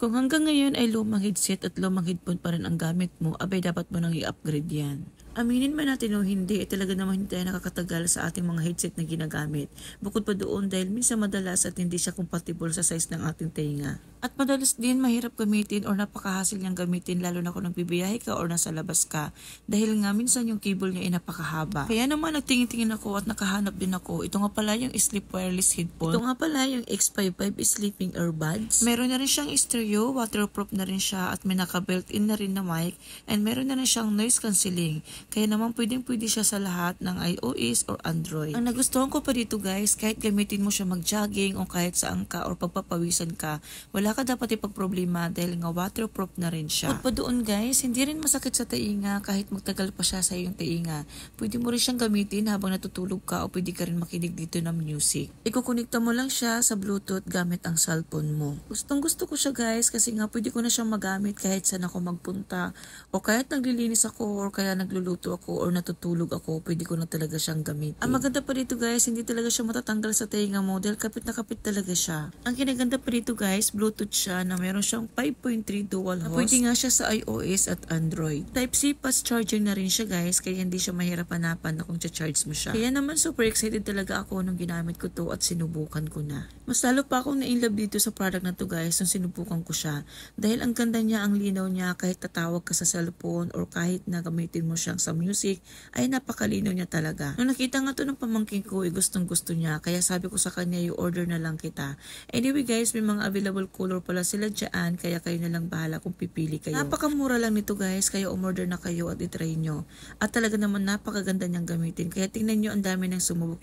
Kung hanggang ngayon ay lumang headset at lumang headphone pa rin ang gamit mo, abay dapat mo nang i-upgrade yan. Aminin man natin o hindi, talaga naman hindi tayo nakakatagal sa ating mga headset na ginagamit. Bukod pa doon dahil minsan madalas at hindi siya compatible sa size ng ating tenga. At madalas din mahirap gamitin or napakahassle niyang gamitin lalo na kung nagbibiyahe ka or nasa labas ka. Dahil nga minsan yung cable niya ay napakahaba. Kaya naman nagtingin-tingin ako at nakahanap din ako. Ito nga pala yung sleep wireless headphone. Ito nga pala yung X55 sleeping earbuds. Meron na rin siyang stereo, waterproof na rin siya at may naka-built-in na rin na mic and meron na rin siyang noise cancelling. Kaya naman pwedeng-pwede siya sa lahat ng iOS or Android. Ang nagustuhan ko pa dito guys, kahit gamitin mo siya mag-jogging o kahit saan ka or pagpapawisan ka, wala ka dapat ipagproblema dahil nga waterproof na rin siya. At pa doon guys, hindi rin masakit sa tainga kahit magtagal pa siya sa iyong tainga. Pwede mo rin siyang gamitin habang natutulog ka o pwede ka rin makinig dito ng music. Ikukonekta mo lang siya sa Bluetooth gamit ang cellphone mo. Gustong gusto ko siya guys kasi nga pwede ko na siyang magamit kahit saan ako magpunta o kahit naglilinis ako or kaya nagluluto ako or natutulog ako, pwede ko na talaga siyang gamitin. Ang maganda pa dito guys, hindi talaga siya matatanggal sa tenga mo dahil kapit na kapit talaga siya. Ang kinaganda pa dito guys, Bluetooth siya na meron siyang 5.3 dual host. Pwede nga siya sa iOS at Android. Type-C fast charging na rin siya guys, kaya hindi siya mahirap hanapan na kung charge mo siya. Kaya naman super excited talaga ako nung ginamit ko to at sinubukan ko na. Mas lalo pa akong na-inlove dito sa product na to guys nung sinubukan ko siya. Dahil ang ganda niya, ang linaw niya kahit tatawag ka sa cellphone or kahit na gamitin mo siyang sa music, ay napakalinaw niya talaga. Nung nakita nga to ng pamangkin ko, gustong gusto niya. Kaya sabi ko sa kanya, i-order na lang kita. Anyway guys, may mga available color pala sila dyan, kaya kayo na lang bahala kung pipili kayo. Napakamura lang nito guys, kaya umorder na kayo at itry nyo. At talaga naman napakaganda niyang gamitin. Kaya tingnan nyo, ang dami ng sumubok.